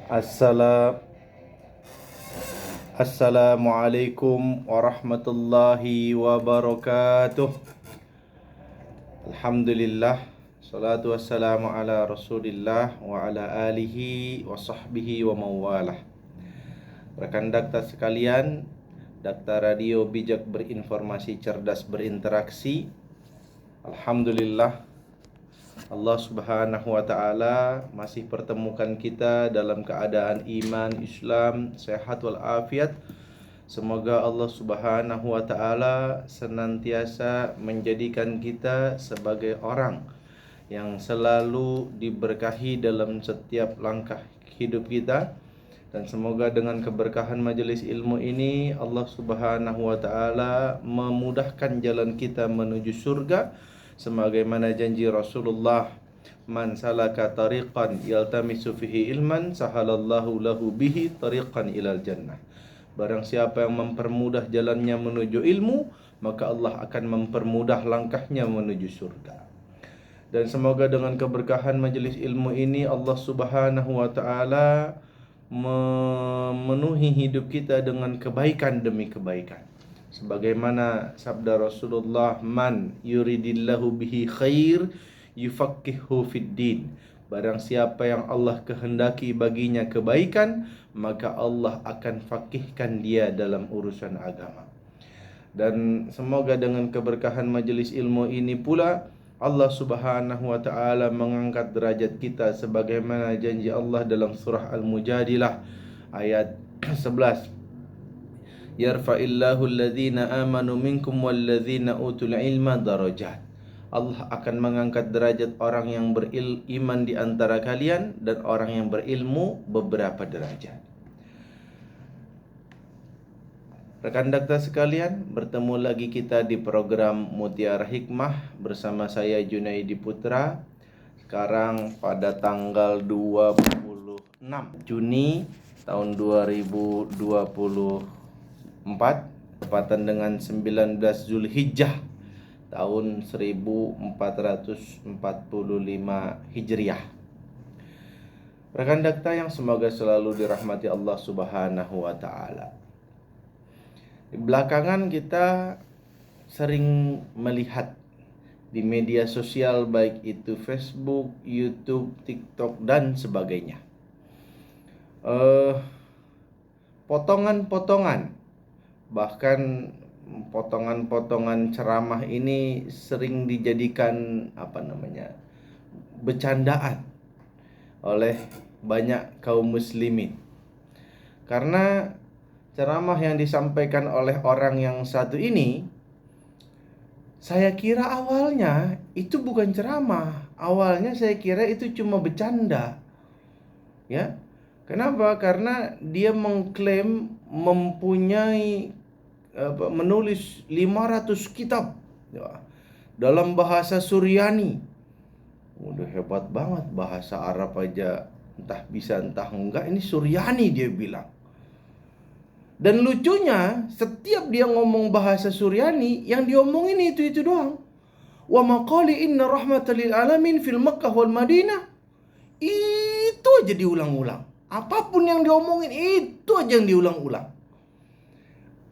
Assalam- Assalamualaikum warahmatullahi wabarakatuh. Alhamdulillah, salatu wassalamu ala rasulillah wa ala alihi wa sahbihi wa mawalah. Rekan dakta sekalian, Dakta Radio bijak berinformasi, cerdas berinteraksi. Alhamdulillah, Allah Subhanahu wa taala masih pertemukan kita dalam keadaan iman, Islam, sehat walafiat. Semoga Allah Subhanahu wa taala senantiasa menjadikan kita sebagai orang yang selalu diberkahi dalam setiap langkah hidup kita. Dan semoga dengan keberkahan majelis ilmu ini Allah Subhanahu wa taala memudahkan jalan kita menuju surga sebagaimana janji Rasulullah, man salaka tariqan yaltamisu fihi ilman sahalallahu lahu bihi tariqan ilal jannah. Barang siapa yang mempermudah jalannya menuju ilmu, maka Allah akan mempermudah langkahnya menuju surga. Dan semoga dengan keberkahan majelis ilmu ini Allah Subhanahu wa taala memenuhi hidup kita dengan kebaikan demi kebaikan. Sebagaimana sabda Rasulullah, man yuridillahu bihi khair yufaqihu fid din. Barang siapa yang Allah kehendaki baginya kebaikan, maka Allah akan fakihkan dia dalam urusan agama. Dan semoga dengan keberkahan majelis ilmu ini pula Allah Subhanahu wa taala mengangkat derajat kita sebagaimana janji Allah dalam surah Al-Mujadilah ayat 11. Yarfa'illahu alladhina amanu minkum walladzina utul ilma darajat. Allah akan mengangkat derajat orang yang beriman di antara kalian dan orang yang berilmu beberapa derajat. Rekan dakta sekalian, bertemu lagi kita di program Mutiara Hikmah bersama saya Junaidi Putra. Sekarang pada tanggal 26 Juni tahun 2024, tepatan dengan 19 Zulhijjah tahun 1445 Hijriah. Rekan dakta yang semoga selalu dirahmati Allah Subhanahu wa taala. Belakangan kita sering melihat di media sosial, baik itu Facebook, YouTube, TikTok, dan sebagainya, potongan-potongan, bahkan potongan-potongan ceramah ini sering dijadikan bercandaan oleh banyak kaum muslimin. Karena ceramah yang disampaikan oleh orang yang satu ini, saya kira awalnya itu bukan ceramah. Awalnya saya kira itu cuma bercanda. Ya. Kenapa? Karena dia mengklaim mempunyai menulis 500 kitab ya, dalam bahasa Suryani. Udah hebat banget, bahasa Arab aja entah bisa entah enggak, ini Suryani dia bilang. Dan lucunya, setiap dia ngomong bahasa Suryani, yang diomongin itu doang. Wa maqali inna rahmatal lil alamin fil Makkah wal Madinah. Itu aja diulang-ulang. Apapun yang diomongin, itu aja yang diulang-ulang.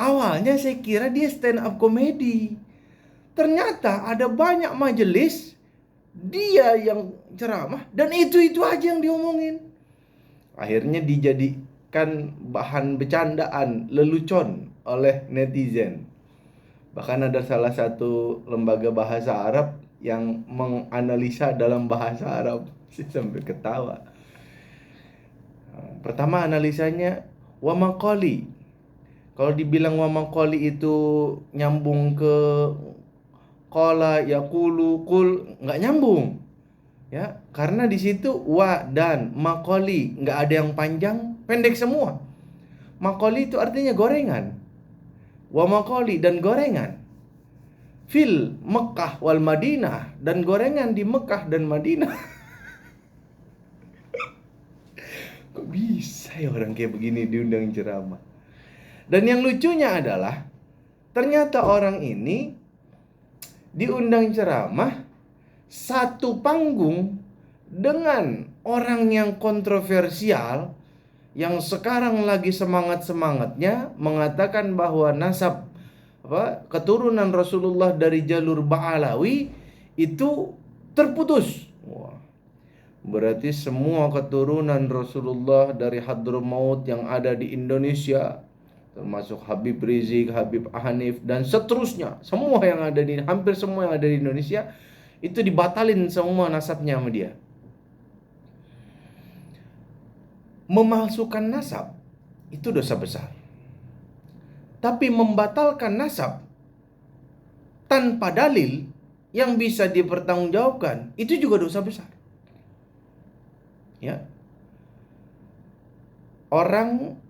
Awalnya saya kira dia stand up comedy. Ternyata ada banyak majelis dia yang ceramah dan itu aja yang diomongin. Akhirnya dijadikan bahan bercandaan, lelucon oleh netizen. Bahkan ada salah satu lembaga bahasa Arab yang menganalisa dalam bahasa Arab. Saya sampai ketawa. Pertama analisanya, wa maqali. Kalau dibilang wa maqali itu nyambung ke qala yaqulu qul, enggak nyambung. Ya, karena di situ wa dan maqali enggak ada yang panjang, pendek semua. Maqali itu artinya gorengan. Wa maqali dan gorengan. Fil Mekah wal Madinah, dan gorengan di Mekah dan Madinah. Kok bisa ya orang kayak begini diundang ceramah? Dan yang lucunya adalah ternyata orang ini diundang ceramah satu panggung dengan orang yang kontroversial yang sekarang lagi semangat-semangatnya mengatakan bahwa nasab keturunan Rasulullah dari jalur Ba'alawi itu terputus. Wah, berarti semua keturunan Rasulullah dari Hadramaut yang ada di Indonesia, termasuk Habib Rizik, Habib Hanif, dan seterusnya, semua yang ada di, hampir semua yang ada di Indonesia, itu dibatalin semua nasabnya sama dia. Memalsukan nasab itu dosa besar. Tapi membatalkan nasab tanpa dalil yang bisa dipertanggungjawabkan, itu juga dosa besar. Ya. Orang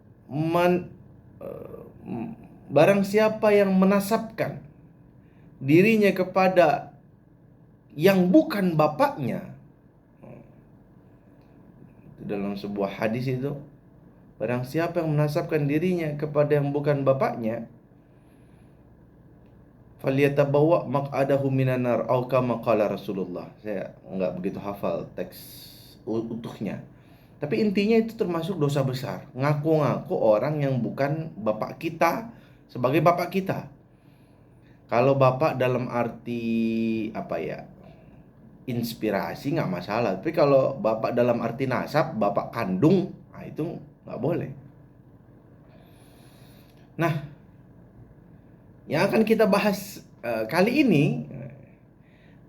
barang siapa yang menasabkan dirinya kepada yang bukan bapaknya, dalam sebuah hadis itu, barang siapa yang menasabkan dirinya kepada yang bukan bapaknya, falyatabawwa maq'adahu minan nar atau kama qala Rasulullah. Saya enggak begitu hafal teks utuhnya. Tapi intinya itu termasuk dosa besar. Ngaku-ngaku orang yang bukan bapak kita sebagai bapak kita. Kalau bapak dalam arti inspirasi nggak masalah. Tapi kalau bapak dalam arti nasab, bapak kandung, nah itu nggak boleh. Nah, yang akan kita bahas kali ini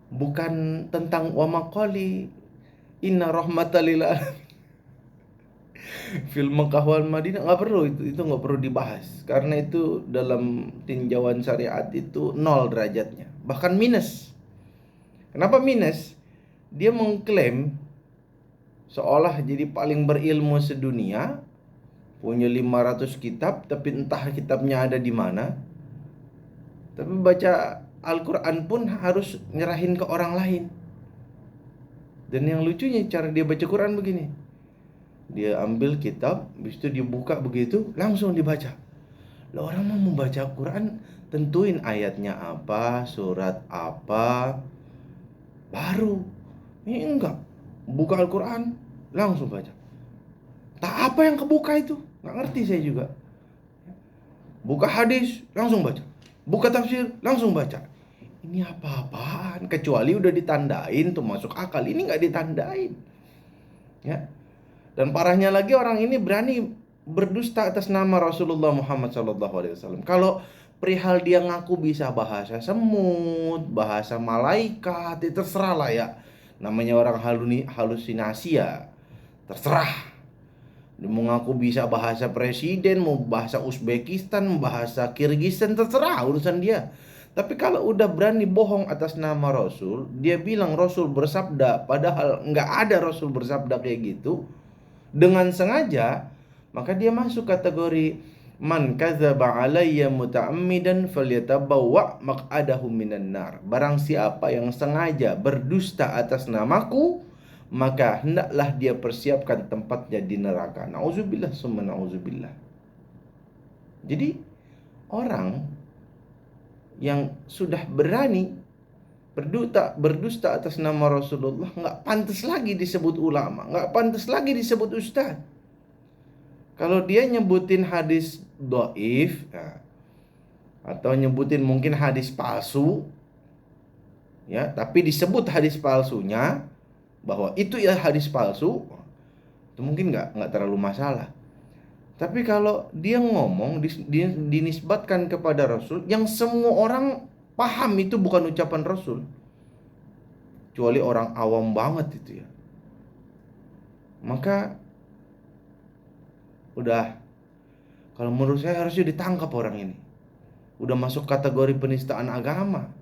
bukan tentang wa maqali inna rahmatalillah film Mekah wal Madinah, nggak perlu, itu nggak perlu dibahas karena itu dalam tinjauan syariat itu 0 derajatnya, bahkan minus. Kenapa minus? Dia mengklaim seolah jadi paling berilmu sedunia, punya 500 kitab, tapi entah kitabnya ada di mana. Tapi baca Al-Quran pun harus nyerahin ke orang lain. Dan yang lucunya cara dia baca Quran begini, dia ambil kitab, habis itu dibuka begitu, langsung dibaca. Lah orang mau membaca Quran, tentuin ayatnya apa, surat apa, baru. Ini enggak, buka Al-Quran, langsung baca. Tak apa yang kebuka itu, nggak ngerti saya juga. Buka hadis, langsung baca. Buka tafsir, langsung baca. Ini apa-apaan? Kecuali udah ditandain tuh masuk akal, ini nggak ditandain. Ya. Dan parahnya lagi, orang ini berani berdusta atas nama Rasulullah Muhammad SAW. Kalau perihal dia ngaku bisa bahasa semut, bahasa malaikat, itu terserah lah ya. Namanya orang halusinasi ya, terserah. Dia mau ngaku bisa bahasa presiden, mau bahasa Uzbekistan, mau bahasa Kirgistan, terserah, urusan dia. Tapi kalau udah berani bohong atas nama Rasul, dia bilang Rasul bersabda, padahal nggak ada Rasul bersabda kayak gitu, dengan sengaja, maka dia masuk kategori man kadzaba alayya muta'ammidan falyatabawwa maq'adahu minan nar. Barang siapa yang sengaja berdusta atas namaku, maka hendaklah dia persiapkan tempatnya di neraka. Nauzubillah summa nauzubillah. Jadi orang yang sudah berani berdusta atas nama Rasulullah nggak pantas lagi disebut ulama, nggak pantas lagi disebut ustaz. Kalau dia nyebutin hadis dhaif, atau nyebutin mungkin hadis palsu, ya, tapi disebut hadis palsunya bahwa itu ya hadis palsu, itu mungkin nggak terlalu masalah. Tapi kalau dia ngomong dinisbatkan kepada Rasul yang semua orang paham itu bukan ucapan Rasul, kecuali orang awam banget itu ya, maka udah, kalau menurut saya harusnya ditangkap orang ini. Udah masuk kategori penistaan agama.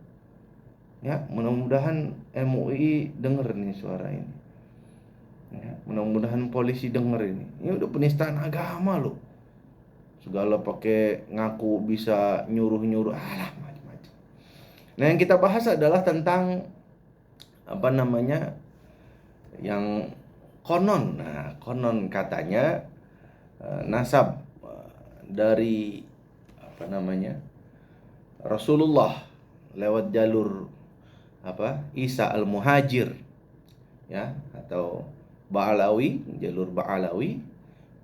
Ya, mudah-mudahan MUI denger nih suara ini. Ya, mudah-mudahan polisi denger ini. Ini udah penistaan agama loh. Segala pakai ngaku bisa nyuruh-nyuruh, alah macam-macam. Nah, yang kita bahas adalah tentang yang konon. Nah, konon katanya nasab dari Rasulullah lewat jalur Isa al-Muhajir, ya, atau Ba'alawi, jalur Ba'alawi,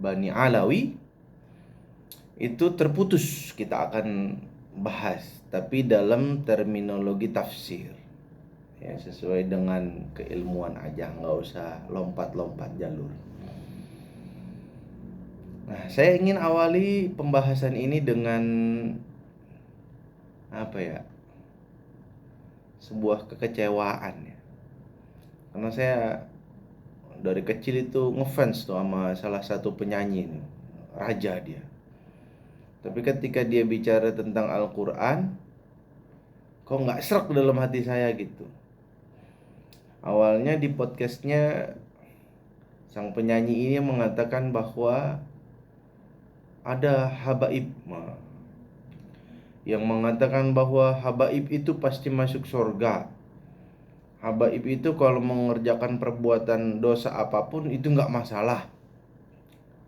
Bani Alawi itu terputus, kita akan bahas, tapi dalam terminologi tafsir, ya, sesuai dengan keilmuan aja, nggak usah lompat-lompat jalur. Nah, saya ingin awali pembahasan ini dengan sebuah kekecewaan, ya. Karena saya dari kecil itu ngefans tuh sama salah satu penyanyi ini, raja dia. Tapi ketika dia bicara tentang Al-Quran, kok nggak serak dalam hati saya gitu. Awalnya di podcastnya sang penyanyi ini mengatakan bahwa ada habaib yang mengatakan bahwa habaib itu pasti masuk surga. Habaib itu kalau mengerjakan perbuatan dosa apapun itu nggak masalah,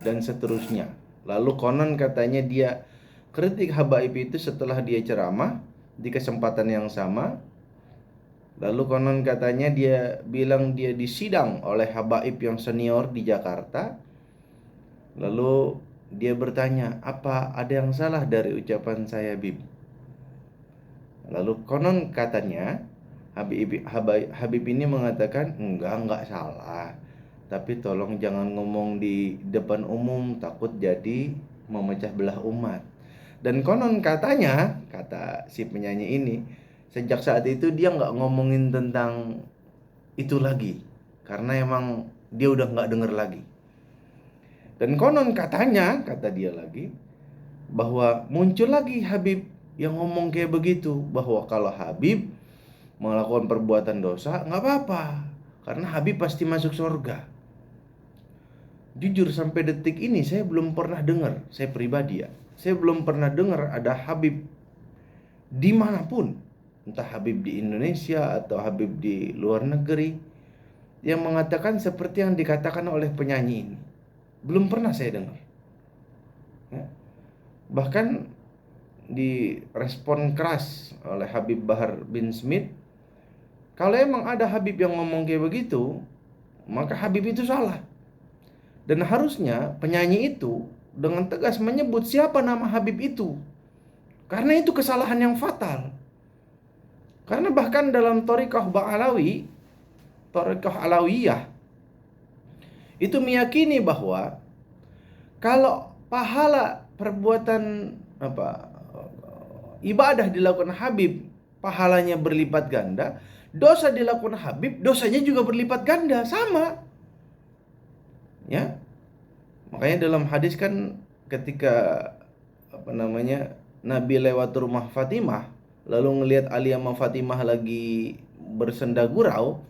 dan seterusnya. Lalu konon katanya dia kritik habaib itu setelah dia ceramah di kesempatan yang sama. Lalu konon katanya dia bilang dia disidang oleh habaib yang senior di Jakarta. Lalu dia bertanya, apa ada yang salah dari ucapan saya, Bib? Lalu konon katanya Habib ini mengatakan, enggak salah, tapi tolong jangan ngomong di depan umum, takut jadi memecah belah umat. Dan konon katanya, kata si penyanyi ini, sejak saat itu dia nggak ngomongin tentang itu lagi, karena emang dia udah nggak denger lagi. Dan konon katanya, kata dia lagi, bahwa muncul lagi Habib yang ngomong kayak begitu, bahwa kalau Habib melakukan perbuatan dosa nggak apa-apa, karena Habib pasti masuk surga. Jujur sampai detik ini saya belum pernah dengar, saya pribadi ya, saya belum pernah dengar ada Habib dimanapun, entah Habib di Indonesia atau Habib di luar negeri, yang mengatakan seperti yang dikatakan oleh penyanyi ini. Belum pernah saya dengar, ya. Bahkan direspon keras oleh Habib Bahar bin Smith, kalau emang ada Habib yang ngomong kayak begitu, maka Habib itu salah. Dan harusnya penyanyi itu dengan tegas menyebut siapa nama Habib itu, karena itu kesalahan yang fatal. Karena bahkan dalam Thariqah Ba'alawi, Thariqah Alawiyah, itu meyakini bahwa kalau pahala perbuatan ibadah dilakukan Habib, pahalanya berlipat ganda. Dosa dilakukan Habib, dosanya juga berlipat ganda, sama. Ya. Makanya dalam hadis kan ketika Nabi lewat rumah Fatimah, lalu ngelihat Ali sama Fatimah lagi bersenda gurau,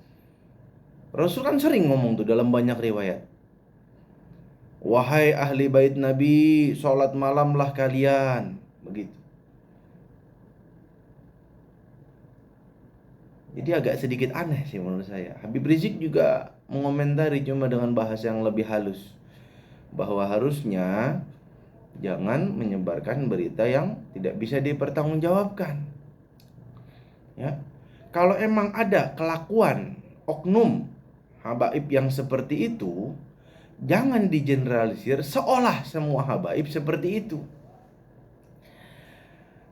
Rasul kan sering ngomong tuh dalam banyak riwayat, wahai ahli bait Nabi, sholat malamlah kalian, begitu. Jadi agak sedikit aneh sih menurut saya. Habib Rizik juga mengomentari, cuma dengan bahasa yang lebih halus, bahwa harusnya jangan menyebarkan berita yang tidak bisa dipertanggungjawabkan. Ya. Kalau emang ada kelakuan oknum habaib yang seperti itu, jangan digeneralisir seolah semua habaib seperti itu.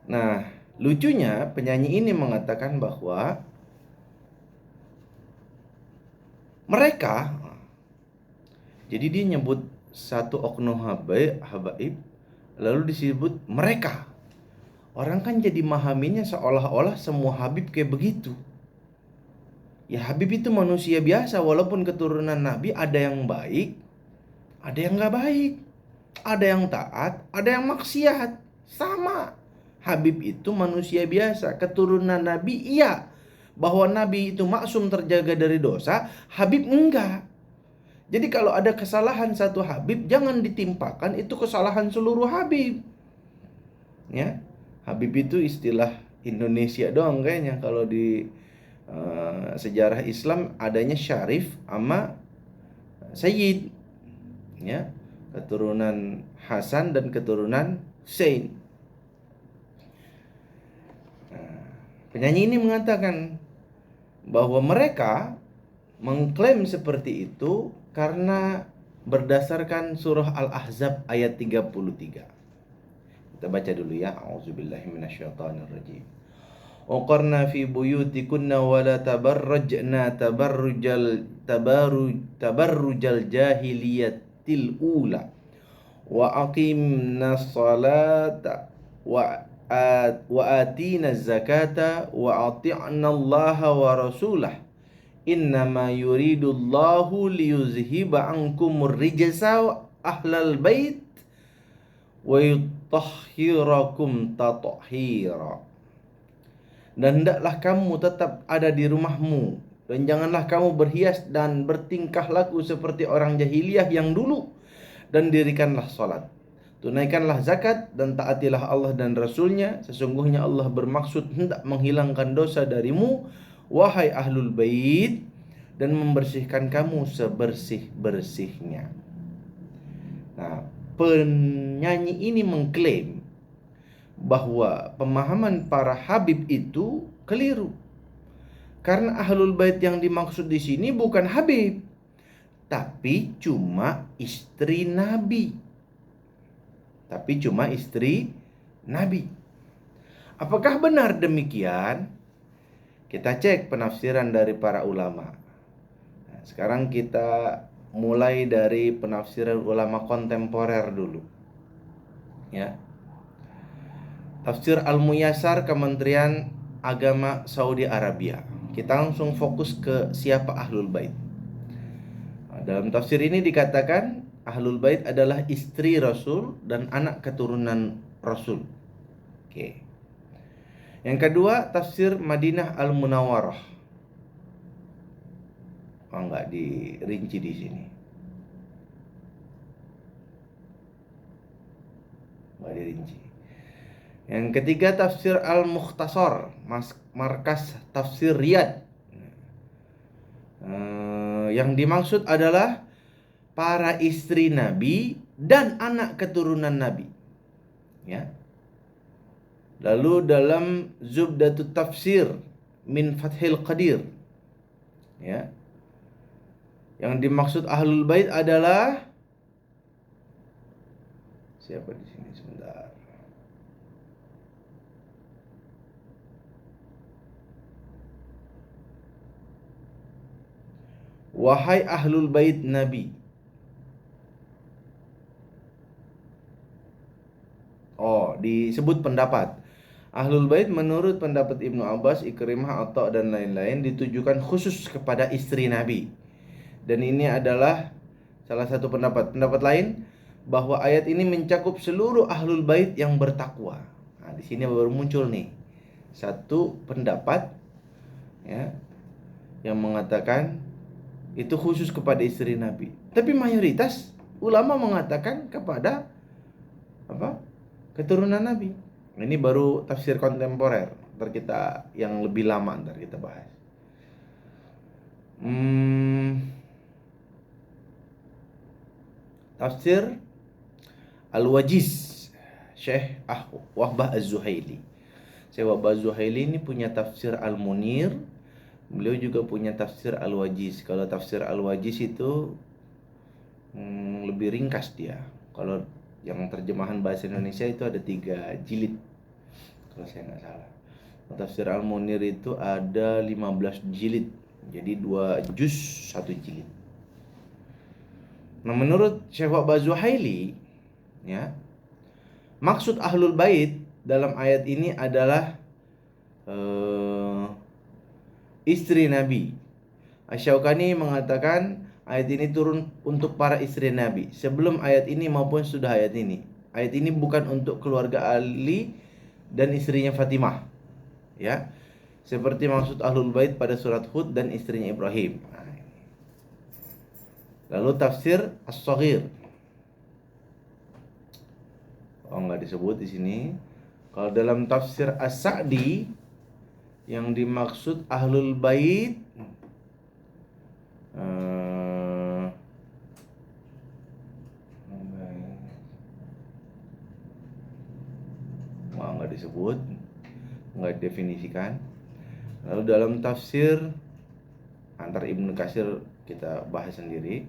Nah, lucunya penyanyi ini mengatakan bahwa mereka, jadi dia nyebut satu oknum habaib, lalu disebut mereka. Orang kan jadi memahaminya seolah-olah semua habib kayak begitu. Ya, habib itu manusia biasa, walaupun keturunan Nabi ada yang baik, ada yang gak baik, ada yang taat, ada yang maksiat, sama. Habib itu manusia biasa, keturunan Nabi iya. Bahwa Nabi itu maksum terjaga dari dosa, Habib enggak. Jadi kalau ada kesalahan satu Habib, jangan ditimpakan itu kesalahan seluruh Habib. Ya, Habib itu istilah Indonesia doang kayaknya. Kalau di sejarah Islam adanya Syarif sama Sayyid, ya, keturunan Hasan dan keturunan Hussein. Penyanyi ini mengatakan bahwa mereka mengklaim seperti itu karena berdasarkan surah Al-Ahzab ayat 33. Kita baca dulu ya. A'udzubillahi minasyaitonirrajim. Waqarna fi buyutikunna wa la tabarrajna tabarrujal jahiliyatil ula wa aqimna salata wa atina zakata wa ati'na allaha wa rasulah innama yuridullahu liyuzhiba ankumur rijsa ahlal bait wa yutahhirakum tathira. Dan hendaklah kamu tetap ada di rumahmu, dan janganlah kamu berhias dan bertingkah laku seperti orang jahiliyah yang dulu, dan dirikanlah salat, tunaikanlah zakat, dan taatilah Allah dan Rasulnya. Sesungguhnya Allah bermaksud hendak menghilangkan dosa darimu, wahai ahlul bait, dan membersihkan kamu sebersih-bersihnya. Nah, penyanyi ini mengklaim bahwa pemahaman para habib itu keliru. Karena ahlul bait yang dimaksud di sini bukan habib, tapi cuma istri Nabi. Apakah benar demikian? Kita cek penafsiran dari para ulama. Nah, sekarang kita mulai dari penafsiran ulama kontemporer dulu. Ya. Tafsir Al-Muyassar Kementerian Agama Saudi Arabia. Kita langsung fokus ke siapa Ahlul Bait. Nah, dalam tafsir ini dikatakan Ahlul Bait adalah istri Rasul dan anak keturunan Rasul. Oke. Yang kedua, tafsir Madinah Al-Munawwarah. Enggak dirinci di sini. Enggak dirinci. Yang ketiga, tafsir Al-Mukhtasar, markas tafsir Riyadh. Yang dimaksud adalah para istri Nabi dan anak keturunan Nabi. Ya. Lalu dalam Zubdatut Tafsir min Fathil Qadir, ya, yang dimaksud Ahlul Bait adalah siapa di sini sebentar. Wahai Ahlul Bait Nabi. Oh, disebut pendapat. Ahlul Bait menurut pendapat Ibnu Abbas, Ikrimah, Atha dan lain-lain ditujukan khusus kepada istri Nabi. Dan ini adalah salah satu pendapat. Pendapat lain bahwa ayat ini mencakup seluruh Ahlul Bait yang bertakwa. Nah, di sini baru muncul nih satu pendapat, ya, yang mengatakan itu khusus kepada istri Nabi. Tapi mayoritas ulama mengatakan kepada apa? Keturunan Nabi. Ini baru tafsir kontemporer. Ntar kita yang lebih lama ntar kita bahas. Tafsir Al-Wajiz Syekh Wahbah Az-Zuhaili. Syekh Wahbah Az-Zuhaili ini punya tafsir Al-Munir. Beliau juga punya tafsir Al-Wajiz. Kalau tafsir Al-Wajiz itu lebih ringkas dia. Kalau yang terjemahan bahasa Indonesia itu ada 3 jilid, kalau saya nggak salah. Tafsir Al-Munir itu ada 15 jilid, jadi 2 juz 1 jilid. Nah, menurut Syekh Wahbah Az-Zuhaili, ya, maksud Ahlul Bait dalam ayat ini adalah istri Nabi. Asy-Syaukani mengatakan ayat ini turun untuk para istri Nabi sebelum ayat ini maupun sudah ayat ini. Ayat ini bukan untuk keluarga Ali dan istrinya Fatimah, ya, seperti maksud Ahlul Bait pada surat Hud dan istrinya Ibrahim. Lalu tafsir As-Shaghir, enggak disebut di sini. Kalau dalam tafsir As-Sa'di, yang dimaksud Ahlul Bait nggak disebut, nggak definisikan. Lalu dalam tafsir antar Ibnu Katsir kita bahas sendiri.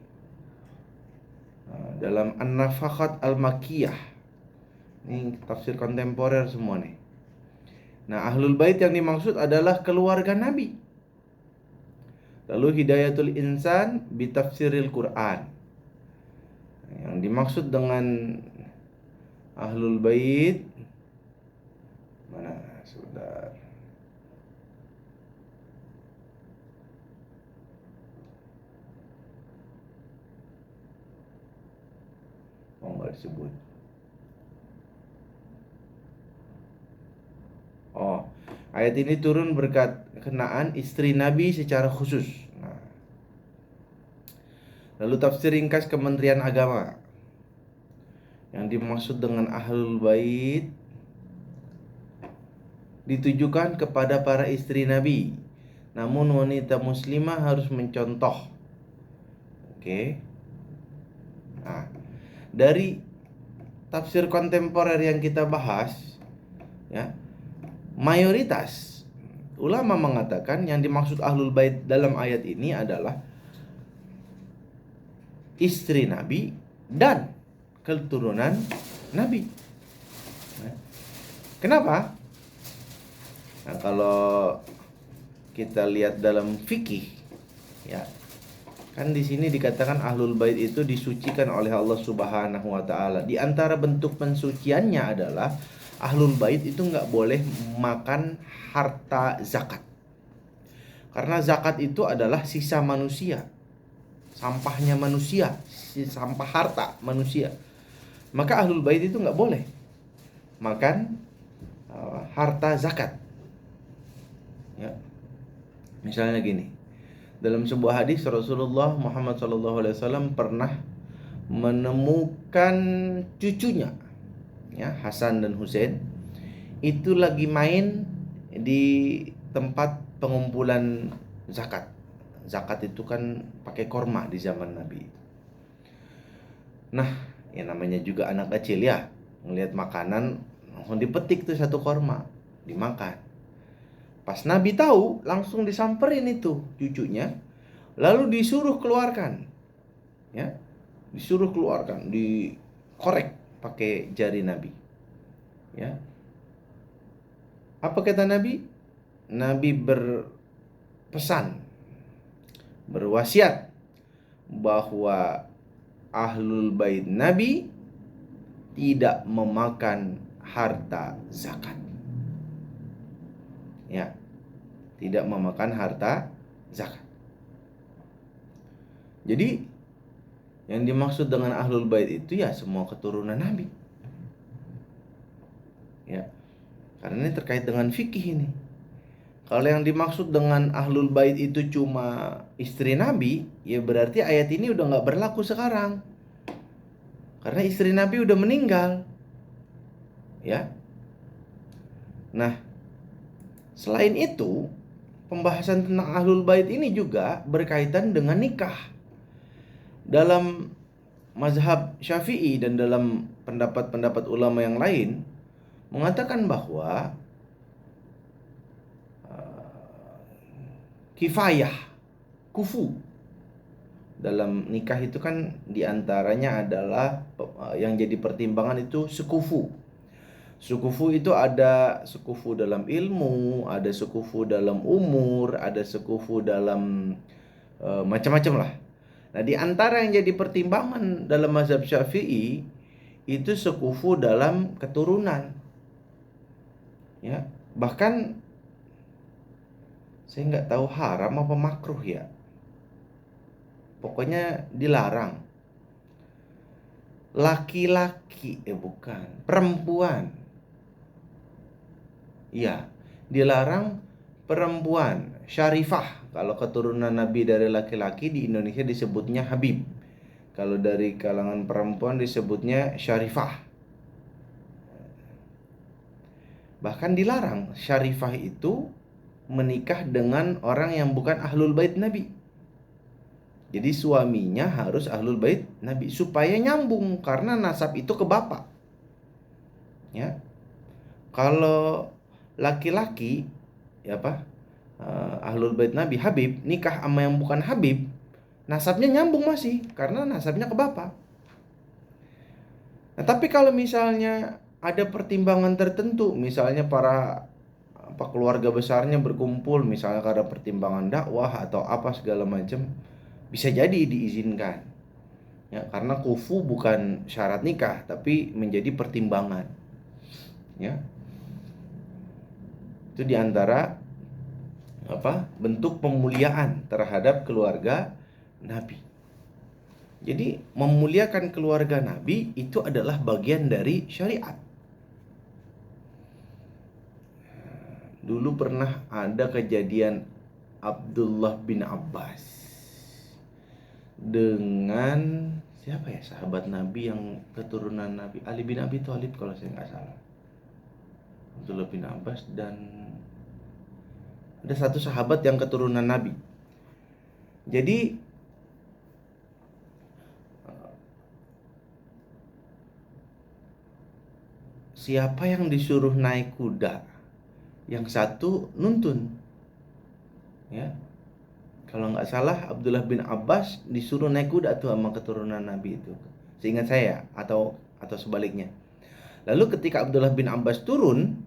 dalam An-Nafakhat Al-Makkiyah. Ini tafsir kontemporer semua nih. Nah, Ahlul Bait yang dimaksud adalah keluarga Nabi. Lalu Hidayatul Insan bitafsiril Quran. Yang dimaksud dengan Ahlul Bait mana? Sudah. Oh, enggak disebut. Oh, ayat ini turun berkat kenaan istri Nabi secara khusus. Nah, lalu tafsir ringkas Kementerian Agama. Yang dimaksud dengan Ahlul Bait ditujukan kepada para istri Nabi. Namun wanita muslimah harus mencontoh. Oke. Nah, dari tafsir kontemporer yang kita bahas, ya, mayoritas ulama mengatakan yang dimaksud Ahlul Bait dalam ayat ini adalah istri Nabi dan keturunan Nabi. Kenapa? Nah, kalau kita lihat dalam fikih, ya, kan di sini dikatakan Ahlul Bait itu disucikan oleh Allah Subhanahu wa taala. Di antara bentuk pensuciannya adalah Ahlul Bait itu nggak boleh makan harta zakat. Karena zakat itu adalah sisa manusia, sampahnya manusia, sampah harta manusia. Maka Ahlul Bait itu nggak boleh makan harta zakat. Ya. Misalnya gini, dalam sebuah hadis Rasulullah Muhammad SAW pernah menemukan cucunya, ya, Hasan dan Husain, itu lagi main di tempat pengumpulan zakat. Zakat itu kan pakai korma di zaman Nabi. Nah, ya namanya juga anak kecil ya, ngelihat makanan langsung dipetik tuh satu korma, dimakan. Pas Nabi tahu, langsung disamperin itu cucunya, lalu disuruh keluarkan, ya, disuruh keluarkan, dikorek pakai jari Nabi, ya. Apa kata Nabi? Nabi berpesan, berwasiat bahwa Ahlul Bait Nabi tidak memakan harta zakat. Ya, tidak memakan harta zakat. Jadi yang dimaksud dengan Ahlul Bait itu ya semua keturunan Nabi. Ya. Karena ini terkait dengan fikih ini. Kalau yang dimaksud dengan Ahlul Bait itu cuma istri Nabi, ya berarti ayat ini udah nggak berlaku sekarang. Karena istri Nabi udah meninggal. Ya. Nah, selain itu, pembahasan tentang Ahlul Bait ini juga berkaitan dengan nikah. Dalam mazhab Syafi'i dan dalam pendapat-pendapat ulama yang lain mengatakan bahwa kifayah, kufu dalam nikah itu kan diantaranya adalah yang jadi pertimbangan itu sekufu. Sekufu itu ada sekufu dalam ilmu, ada sekufu dalam umur, ada sekufu dalam macam-macam lah. Nah, di antara yang jadi pertimbangan dalam mazhab Syafi'i itu sekufu dalam keturunan. Ya, bahkan saya nggak tahu haram apa makruh ya. Pokoknya dilarang. Laki-laki, bukan, perempuan. Iya, dilarang perempuan syarifah. Kalau keturunan Nabi dari laki-laki di Indonesia disebutnya Habib. Kalau dari kalangan perempuan disebutnya syarifah. Bahkan dilarang syarifah itu menikah dengan orang yang bukan Ahlul Bait Nabi. Jadi suaminya harus Ahlul Bait Nabi supaya nyambung, karena nasab itu ke bapak. Ya. Kalau laki-laki, ya apa? Ahlul Bait Nabi Habib nikah sama yang bukan Habib, nasabnya nyambung masih karena nasabnya ke bapak. Nah, tapi kalau misalnya ada pertimbangan tertentu, misalnya para keluarga besarnya berkumpul, misalnya karena pertimbangan dakwah atau apa segala macam, bisa jadi diizinkan. Ya, karena kufu bukan syarat nikah, tapi menjadi pertimbangan. Ya, itu diantara bentuk pemuliaan terhadap keluarga Nabi. Jadi memuliakan keluarga Nabi itu adalah bagian dari syariat. Dulu pernah ada kejadian Abdullah bin Abbas dengan siapa ya, sahabat Nabi yang keturunan Nabi, Ali bin Abi Thalib kalau saya nggak salah. Abdullah bin Abbas dan ada satu sahabat yang keturunan Nabi. Jadi siapa yang disuruh naik kuda, yang satu nuntun. Ya, kalau nggak salah Abdullah bin Abbas disuruh naik kuda tuh sama keturunan Nabi itu, seingat saya, atau sebaliknya. Lalu ketika Abdullah bin Abbas turun,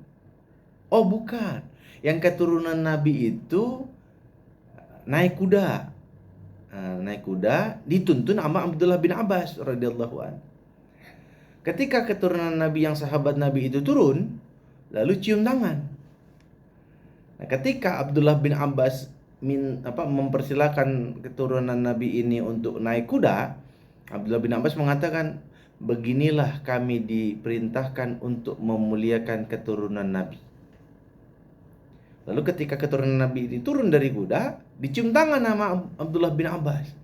oh bukan, yang keturunan Nabi itu naik kuda. Naik kuda dituntun sama Abdullah bin Abbas radhiyallahu an. Ketika keturunan Nabi yang sahabat Nabi itu turun, lalu cium tangan. Nah, ketika Abdullah bin Abbas mempersilahkan keturunan Nabi ini untuk naik kuda, Abdullah bin Abbas mengatakan, beginilah kami diperintahkan untuk memuliakan keturunan Nabi. Lalu ketika keturunan Nabi ini turun dari kuda, dicium tangan sama Abdullah bin Abbas.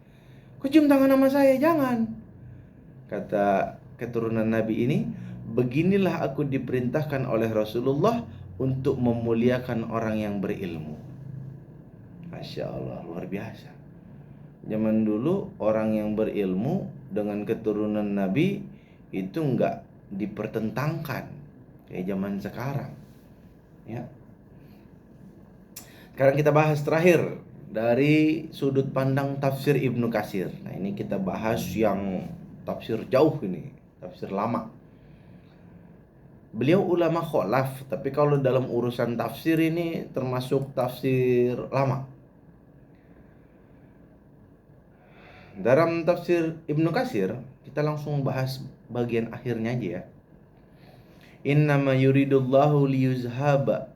Kok cium tangan sama saya? Jangan. Kata keturunan Nabi ini, beginilah aku diperintahkan oleh Rasulullah untuk memuliakan orang yang berilmu. Masya Allah, luar biasa. Zaman dulu orang yang berilmu dengan keturunan Nabi itu enggak dipertentangkan kayak zaman sekarang. Ya. Sekarang kita bahas terakhir dari sudut pandang tafsir Ibnu Katsir. Nah, ini kita bahas yang tafsir jauh ini, tafsir lama. Beliau ulama kholaf, tapi kalau dalam urusan tafsir ini termasuk tafsir lama. Dalam tafsir Ibnu Katsir, kita langsung bahas bagian akhirnya aja ya. Innama yuridullahu liyuzhaba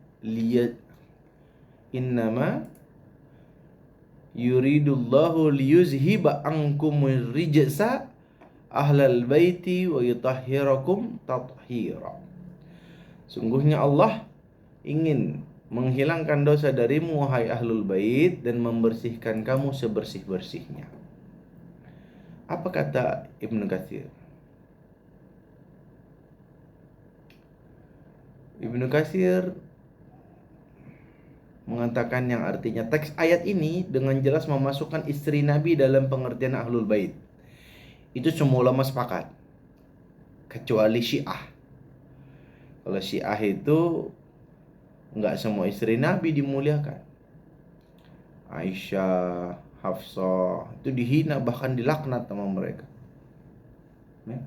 Innama yuridullahu liyuzhiba ankumur rijsa ahlal baiti wa yutahhirakum tathira. Sungguhnya Allah ingin menghilangkan dosa darimu wahai ahlul bait dan membersihkan kamu sebersih-bersihnya. Apa kata Ibnu Katsir? Ibnu Katsir mengatakan yang artinya teks ayat ini dengan jelas memasukkan istri Nabi dalam pengertian ahlul bait. Itu semua ulama sepakat, kecuali Syiah. Kalau Syiah itu enggak semua istri Nabi dimuliakan. Aisyah, Hafsah itu dihina, bahkan dilaknat sama mereka. Ya.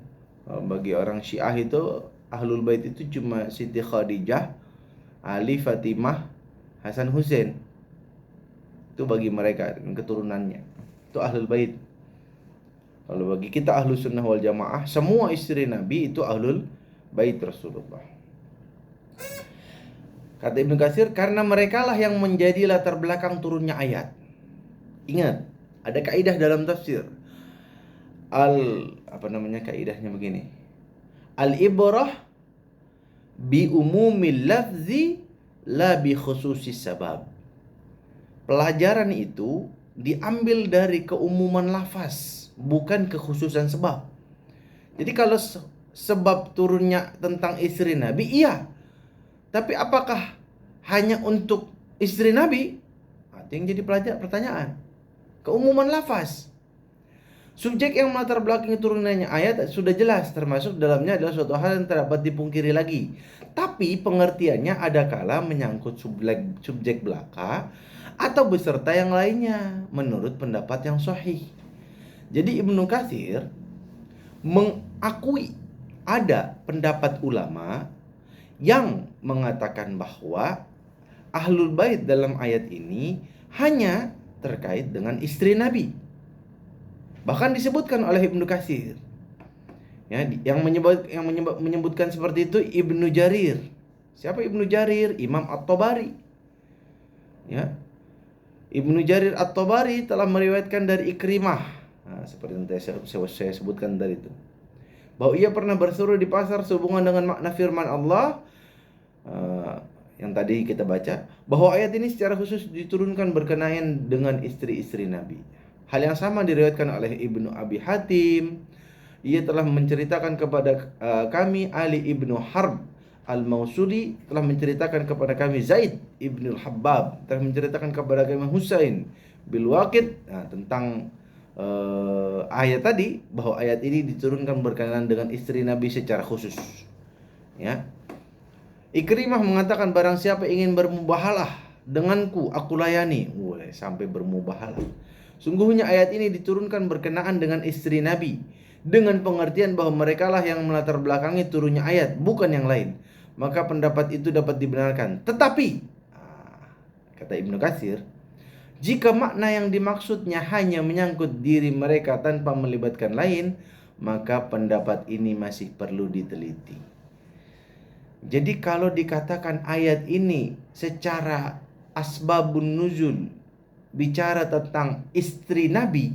Bagi orang Syiah itu ahlul bait itu cuma Siti Khadijah, Ali, Fatimah, Hasan, Husain. Itu bagi mereka keturunannya. Itu ahlul bait. Kalau bagi kita ahlus sunnah wal jamaah, semua istri Nabi itu ahlul bait Rasulullah. Kata Ibnu Katsir, karena merekalah yang menjadi latar belakang turunnya ayat. Ingat, ada kaidah dalam tafsir. Kaidahnya begini. Al-ibrah bi umumil lafzi la bi khususis sabab. Pelajaran itu diambil dari keumuman lafaz, bukan kekhususan sebab. Jadi kalau sebab turunnya tentang istri Nabi, iya. Tapi apakah hanya untuk istri Nabi? Itu yang jadi pertanyaan. Keumuman lafaz. Subjek yang melatar belakangi turunannya ayat sudah jelas, termasuk dalamnya adalah suatu hal yang tidak dapat dipungkiri lagi. Tapi pengertiannya ada kala menyangkut subjek belaka atau beserta yang lainnya menurut pendapat yang sahih. Jadi Ibnu Katsir mengakui ada pendapat ulama yang mengatakan bahwa Ahlul Bait dalam ayat ini hanya terkait dengan istri Nabi. Bahkan disebutkan oleh Ibnu Katsir. Ya, yang menyebutkan seperti itu Ibnu Jarir. Siapa Ibnu Jarir? Imam At-Tabari. Ya. Ibnu Jarir At-Tabari telah meriwayatkan dari Ikrimah. Nah, seperti yang saya sebutkan tadi itu. Bahwa ia pernah bersuruh di pasar sehubungan dengan makna firman Allah yang tadi kita baca, bahwa ayat ini secara khusus diturunkan berkenaan dengan istri-istri Nabi. Hal yang sama diriwayatkan oleh Ibnu Abi Hatim. Ia telah menceritakan kepada kami Ali ibnu Harb Al-Mausuli telah menceritakan kepada kami Zaid ibnu Al-Habbab telah menceritakan kepada kami Husain bil Waqid tentang ayat tadi, bahwa ayat ini diturunkan berkenaan dengan istri Nabi secara khusus. Ya. Ikrimah mengatakan, barang siapa ingin bermubahalah denganku, aku layani. Sampai bermubahalah. Sungguhnya ayat ini diturunkan berkenaan dengan istri Nabi, dengan pengertian bahwa merekalah yang melatar belakangi turunnya ayat, bukan yang lain. Maka pendapat itu dapat dibenarkan. Tetapi kata Ibnu Katsir, jika makna yang dimaksudnya hanya menyangkut diri mereka tanpa melibatkan lain, maka pendapat ini masih perlu diteliti. Jadi kalau dikatakan ayat ini secara asbabun nuzul bicara tentang istri Nabi,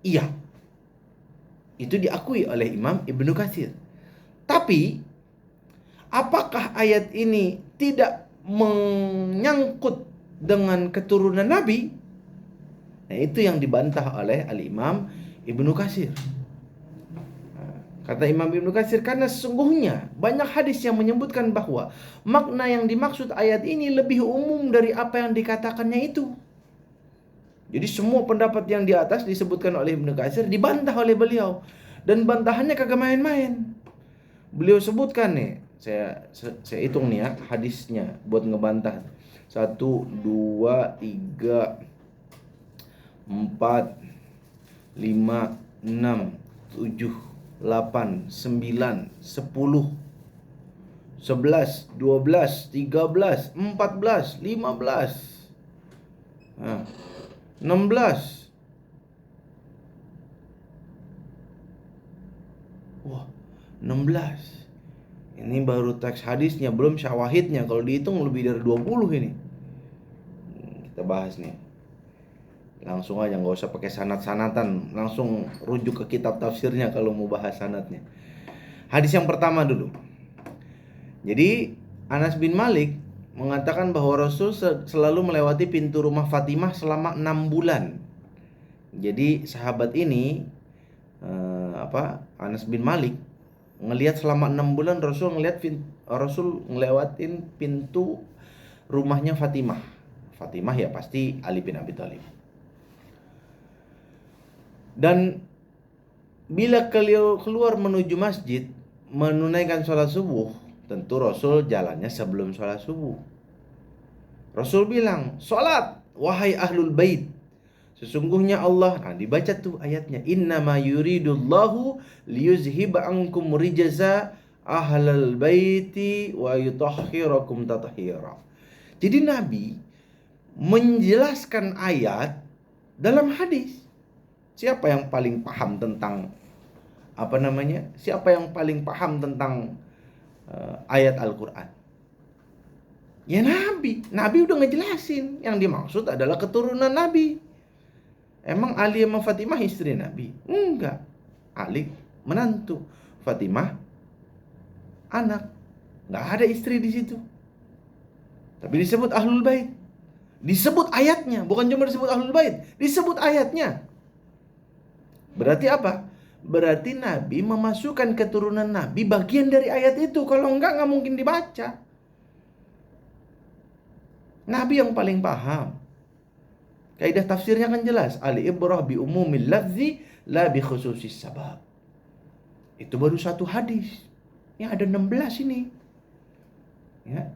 iya, itu diakui oleh Imam Ibnu Katsir. Tapi apakah ayat ini tidak menyangkut dengan keturunan Nabi? Nah, itu yang dibantah oleh Al-Imam Ibnu Katsir. Kata Imam Ibnu Katsir, karena sesungguhnya banyak hadis yang menyebutkan bahwa makna yang dimaksud ayat ini lebih umum dari apa yang dikatakannya itu. Jadi semua pendapat yang di atas disebutkan oleh Ibnu Katsir dibantah oleh beliau, dan bantahannya kagak main-main. Beliau sebutkan nih, saya hitung nih ya hadisnya buat ngebantah. 1, 2, 3, 4, 5, 6, 7, 8, 9, 10, 11, 12, 13, 14, 15, 16. Wah, 16. Ini baru teks hadisnya, belum syawahidnya. Kalau dihitung lebih dari 20 ini. Kita bahas nih. Langsung aja, nggak usah pakai sanad-sanatan, langsung rujuk ke kitab tafsirnya kalau mau bahas sanadnya. Hadis yang pertama dulu. Jadi Anas bin Malik mengatakan bahwa Rasul selalu melewati pintu rumah Fatimah selama 6 bulan. Jadi sahabat ini Anas bin Malik ngelihat selama 6 bulan Rasul ngelewatin pintu rumahnya Fatimah. Fatimah ya pasti Ali bin Abi Thalib. Dan bila beliau keluar menuju masjid menunaikan sholat subuh, tentu Rasul jalannya sebelum sholat subuh. Rasul bilang, sholat wahai ahlul bait, sesungguhnya Allah, dibaca tuh ayatnya, innama yuridullahu liyuzhiba ankum rijaza ahlal baiti wa yutahhirakum tathira. Jadi Nabi menjelaskan ayat dalam hadis. Siapa yang paling paham tentang Siapa yang paling paham tentang ayat Al-Quran? Ya Nabi. Nabi udah ngejelasin. Yang dimaksud adalah keturunan Nabi. Emang Ali sama Fatimah istri Nabi? Enggak. Ali menantu, Fatimah anak. Enggak ada istri di situ. Tapi disebut Ahlul Bait. Disebut ayatnya, bukan cuma disebut Ahlul Bait, disebut ayatnya. Berarti apa? Berarti Nabi memasukkan keturunan Nabi bagian dari ayat itu. Kalau enggak mungkin dibaca. Nabi yang paling paham. Kaidah tafsirnya kan jelas. Al-ibrah bi umumil lafzi la bi khususis sabab. Itu baru satu hadis. Ya ada 16 ini. Ya.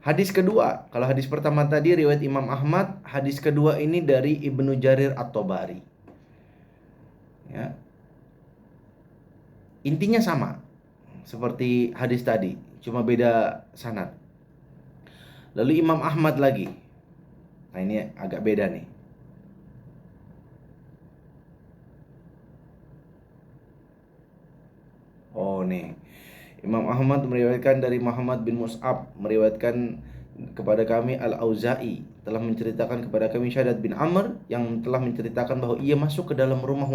Hadis kedua, kalau hadis pertama tadi riwayat Imam Ahmad, hadis kedua ini dari Ibnu Jarir At-Tabari. Ya. Intinya sama. seperti hadis tadi, cuma beda sanad. Lalu Imam Ahmad lagi. Nah, ini agak beda nih. Oh nih, Imam Ahmad meriwayatkan dari Muhammad bin Mus'ab, meriwayatkan kepada kami Al-Auza'i telah menceritakan kepada kami Syaddad bin Amr yang telah menceritakan bahwa ia masuk ke dalam rumah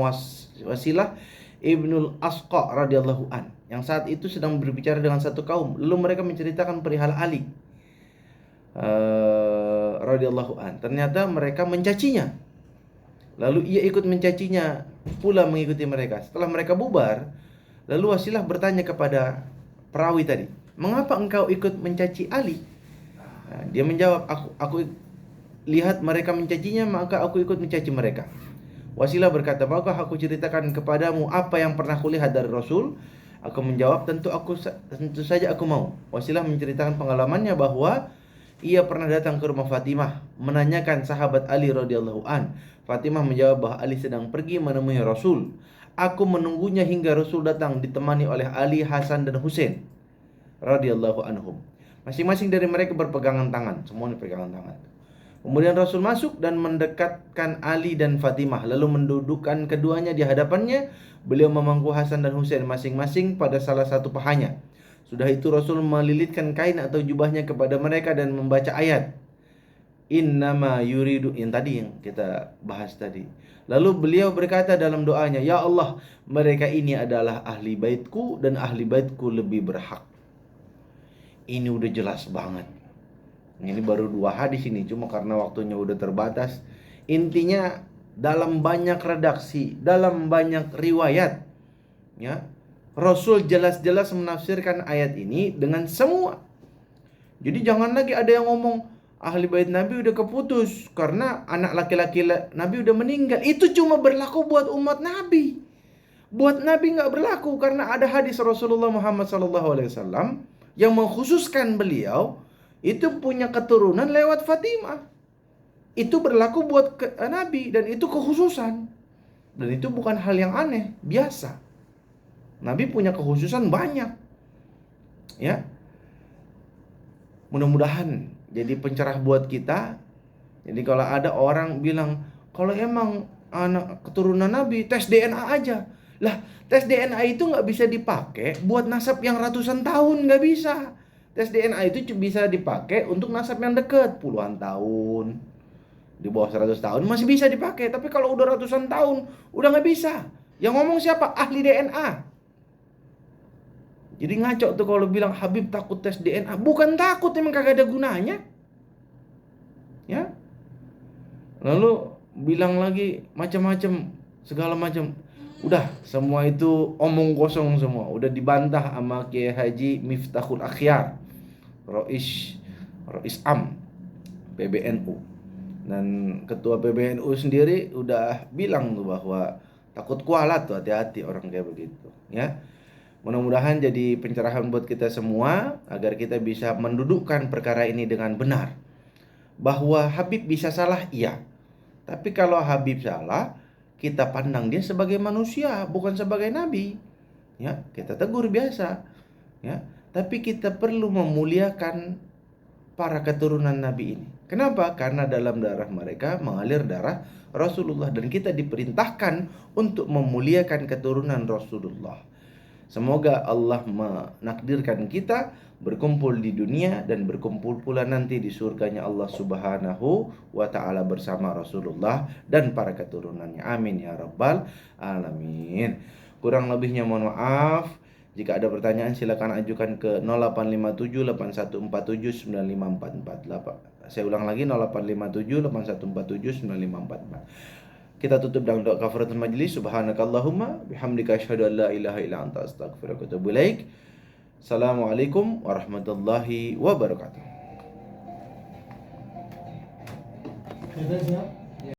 Wasilah Ibnul Asqa radhiyallahu an, yang saat itu sedang berbicara dengan satu kaum. Lalu mereka menceritakan perihal Ali radhiyallahu an. Ternyata mereka mencacinya. Lalu ia ikut mencacinya pula mengikuti mereka. Setelah mereka bubar, lalu Wasilah bertanya kepada perawi tadi, "Mengapa engkau ikut mencaci Ali?" Nah, dia menjawab, aku lihat mereka mencacinya, maka aku ikut mencaci mereka. Wasilah berkata, "Maukah aku ceritakan kepadamu apa yang pernah kulihat dari Rasul?" Aku menjawab, tentu saja aku mau." Wasilah menceritakan pengalamannya bahwa ia pernah datang ke rumah Fatimah menanyakan sahabat Ali radhiyallahu an. Fatimah menjawab bahwa Ali sedang pergi menemui Rasul. "Aku menunggunya hingga Rasul datang ditemani oleh Ali, Hasan dan Husain radhiyallahu anhum. Masing-masing dari mereka berpegangan tangan, semuanya pegangan tangan. Kemudian Rasul masuk dan mendekatkan Ali dan Fatimah, lalu mendudukkan keduanya di hadapannya. Beliau memangku Hasan dan Husain masing-masing pada salah satu pahanya. Sudah itu Rasul melilitkan kain atau jubahnya kepada mereka dan membaca ayat Innama yuridu, yang tadi yang kita bahas tadi. Lalu beliau berkata dalam doanya, "Ya Allah, mereka ini adalah ahli baitku dan ahli baitku lebih berhak." Ini udah jelas banget. Ini baru 2 hadis ini, cuma karena waktunya udah terbatas. Intinya dalam banyak redaksi, dalam banyak riwayat, ya, Rasul jelas-jelas menafsirkan ayat ini dengan semua. Jadi jangan lagi ada yang ngomong ahli bait Nabi udah keputus karena anak laki-laki Nabi udah meninggal. Itu cuma berlaku buat umat Nabi. Buat Nabi nggak berlaku, karena ada hadis Rasulullah Muhammad SAW yang mengkhususkan beliau itu punya keturunan lewat Fatimah. Itu berlaku buat Nabi dan itu kekhususan. Dan itu bukan hal yang aneh, biasa. Nabi punya kekhususan banyak. Ya. Mudah-mudahan jadi pencerah buat kita. Jadi kalau ada orang bilang, kalau emang anak keturunan Nabi, tes DNA aja. Lah, tes DNA itu nggak bisa dipakai buat nasab yang ratusan tahun, nggak bisa. Tes DNA itu bisa dipakai untuk nasab yang dekat, puluhan tahun. Di bawah 100 tahun masih bisa dipakai. Tapi kalau udah ratusan tahun, udah nggak bisa. Yang ngomong siapa? Ahli DNA. Jadi ngaco tuh kalau bilang Habib takut tes DNA. Bukan takut, emang kagak ada gunanya. Ya. Lalu bilang lagi macam-macam, segala macam. Udah, semua itu omong kosong semua. Udah dibantah sama Kiai Haji Miftahul Akhyar, Rais Am PBNU. Dan ketua PBNU sendiri udah bilang tuh bahwa takut kualat tuh, hati-hati orang kayak begitu, ya. Mudah-mudahan jadi pencerahan buat kita semua agar kita bisa mendudukkan perkara ini dengan benar. Bahwa Habib bisa salah, iya. Tapi kalau Habib salah, kita pandang dia sebagai manusia, bukan sebagai nabi. Ya, kita tegur biasa. Ya, tapi kita perlu memuliakan para keturunan nabi ini. Kenapa? Karena dalam darah mereka mengalir darah Rasulullah dan kita diperintahkan untuk memuliakan keturunan Rasulullah. Semoga Allah menakdirkan kita berkumpul di dunia dan berkumpul pula nanti di surganya Allah Subhanahu wa ta'ala bersama Rasulullah dan para keturunannya. Amin ya rabbal alamin. Kurang lebihnya mohon maaf. Jika ada pertanyaan silakan ajukan ke 0857 8147 9544. Saya ulang lagi, 0857 8147 9544. Kita tutup dengan doa kafaratul majlis. Subhanakallahumma bihamdika asyhadu an la ilaha illa anta astaghfiruka wa atubu ilaik. Assalamualaikum warahmatullahi wabarakatuh.